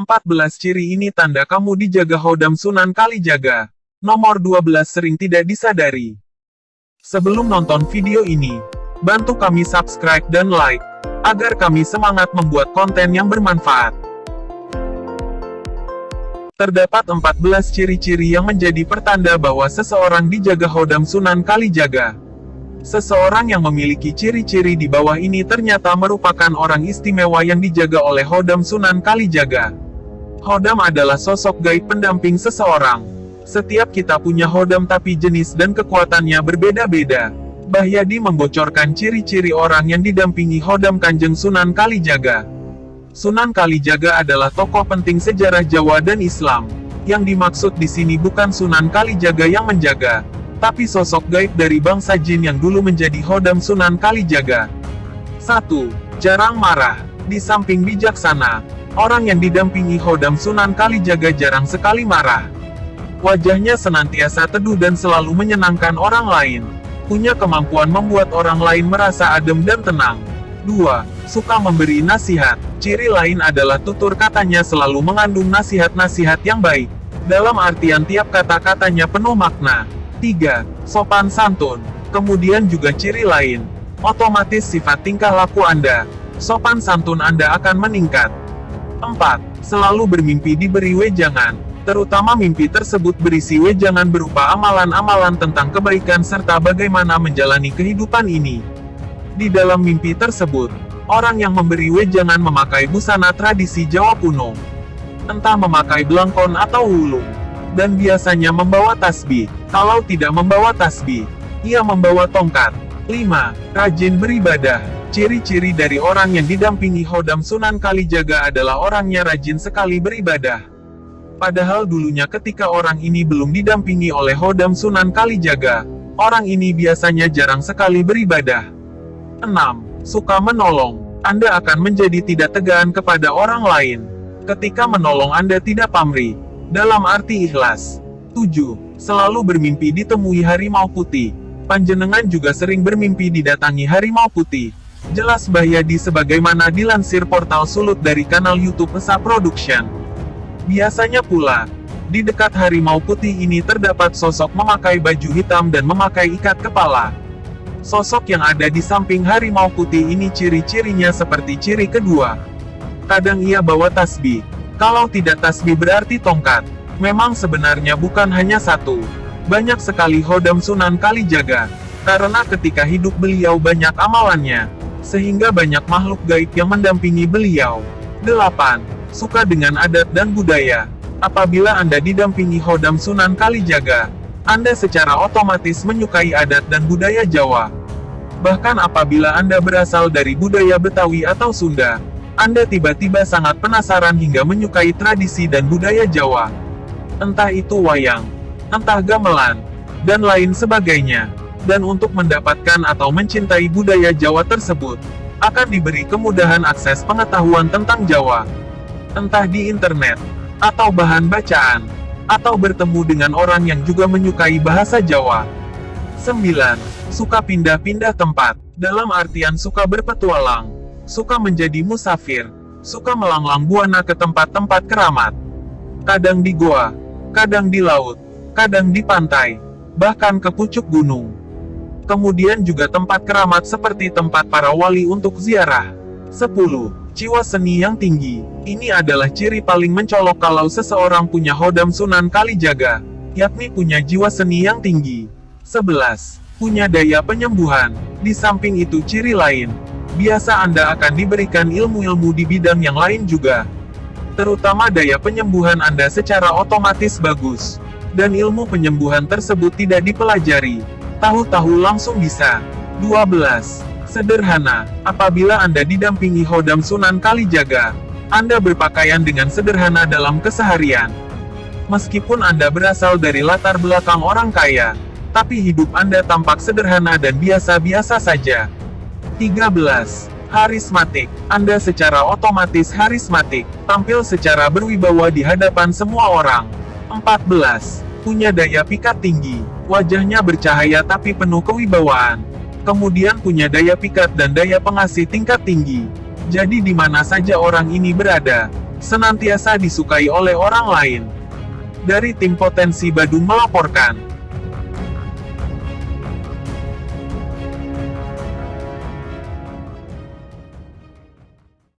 14 ciri ini tanda kamu dijaga Hodam Sunan Kalijaga. Nomor 12 sering tidak disadari. Sebelum nonton video ini, bantu kami subscribe dan like, agar kami semangat membuat konten yang bermanfaat. Terdapat 14 ciri-ciri yang menjadi pertanda bahwa seseorang dijaga Hodam Sunan Kalijaga. Seseorang yang memiliki ciri-ciri di bawah ini ternyata merupakan orang istimewa yang dijaga oleh Hodam Sunan Kalijaga. Hodam adalah sosok gaib pendamping seseorang. Setiap kita punya Hodam tapi jenis dan kekuatannya berbeda-beda. Bahyadi membocorkan ciri-ciri orang yang didampingi Hodam Kanjeng Sunan Kalijaga. Sunan Kalijaga adalah tokoh penting sejarah Jawa dan Islam. Yang dimaksud di sini bukan Sunan Kalijaga yang menjaga, tapi sosok gaib dari bangsa jin yang dulu menjadi Hodam Sunan Kalijaga. 1. Jarang marah. Di samping bijaksana, orang yang didampingi Hodam Sunan Kalijaga jarang sekali marah. Wajahnya senantiasa teduh dan selalu menyenangkan orang lain. Punya kemampuan membuat orang lain merasa adem dan tenang. 2. Suka memberi nasihat. Ciri lain adalah tutur katanya selalu mengandung nasihat-nasihat yang baik. Dalam artian tiap kata-katanya penuh makna. 3. Sopan santun. Kemudian juga ciri lain. Otomatis sifat tingkah laku Anda, sopan santun Anda akan meningkat. 4. Selalu bermimpi diberi wejangan. Terutama mimpi tersebut berisi wejangan berupa amalan-amalan tentang kebaikan serta bagaimana menjalani kehidupan ini. Di dalam mimpi tersebut, orang yang memberi wejangan memakai busana tradisi Jawa kuno. Entah memakai belangkon atau wulung. Dan biasanya membawa tasbih. Kalau tidak membawa tasbih, ia membawa tongkat. 5. Rajin beribadah. Ciri-ciri dari orang yang didampingi Hodam Sunan Kalijaga adalah orangnya rajin sekali beribadah. Padahal dulunya ketika orang ini belum didampingi oleh Hodam Sunan Kalijaga, orang ini biasanya jarang sekali beribadah. 6. Suka menolong. Anda akan menjadi tidak tegaan kepada orang lain. Ketika menolong Anda tidak pamrih, dalam arti ikhlas. 7. Selalu bermimpi ditemui harimau putih. Panjenengan juga sering bermimpi didatangi harimau putih. Jelas Bahyadi sebagaimana dilansir portal Sulut dari kanal YouTube Esa Production. Biasanya pula, di dekat harimau putih ini terdapat sosok memakai baju hitam dan memakai ikat kepala. Sosok yang ada di samping harimau putih ini ciri-cirinya seperti ciri kedua. Kadang ia bawa tasbih. Kalau tidak tasbih berarti tongkat. Memang sebenarnya bukan hanya satu. Banyak sekali Hodam Sunan Kalijaga. Karena ketika hidup beliau banyak amalannya. Sehingga banyak makhluk gaib yang mendampingi beliau. 8. Suka dengan adat dan budaya. Apabila Anda didampingi Hodam Sunan Kalijaga, Anda secara otomatis menyukai adat dan budaya Jawa. Bahkan apabila Anda berasal dari budaya Betawi atau Sunda, Anda tiba-tiba sangat penasaran hingga menyukai tradisi dan budaya Jawa. Entah itu wayang, entah gamelan, dan lain sebagainya. Dan untuk mendapatkan atau mencintai budaya Jawa tersebut, akan diberi kemudahan akses pengetahuan tentang Jawa. Entah di internet, atau bahan bacaan, atau bertemu dengan orang yang juga menyukai bahasa Jawa. 9. Suka pindah-pindah tempat. Dalam artian suka berpetualang. Suka menjadi musafir, suka melanglang buana ke tempat-tempat keramat. Kadang di goa, kadang di laut, kadang di pantai, bahkan ke pucuk gunung. Kemudian juga tempat keramat seperti tempat para wali untuk ziarah. 10. Jiwa seni yang tinggi. Ini adalah ciri paling mencolok kalau seseorang punya Hodam Sunan Kalijaga, yakni punya jiwa seni yang tinggi. 11. Punya daya penyembuhan. Di samping itu ciri lain, biasa Anda akan diberikan ilmu-ilmu di bidang yang lain juga. Terutama daya penyembuhan Anda secara otomatis bagus. Dan ilmu penyembuhan tersebut tidak dipelajari. Tahu-tahu langsung bisa. 12. Sederhana. Apabila Anda didampingi Hodam Sunan Kalijaga, Anda berpakaian dengan sederhana dalam keseharian. Meskipun Anda berasal dari latar belakang orang kaya, tapi hidup Anda tampak sederhana dan biasa-biasa saja. 13. Harismatik. Anda secara otomatis harismatik, tampil secara berwibawa di hadapan semua orang. 14. Punya daya pikat tinggi. Wajahnya bercahaya tapi penuh kewibawaan. Kemudian punya daya pikat dan daya pengasih tingkat tinggi. Jadi di mana saja orang ini berada, senantiasa disukai oleh orang lain. Dari tim Potensi Badung melaporkan.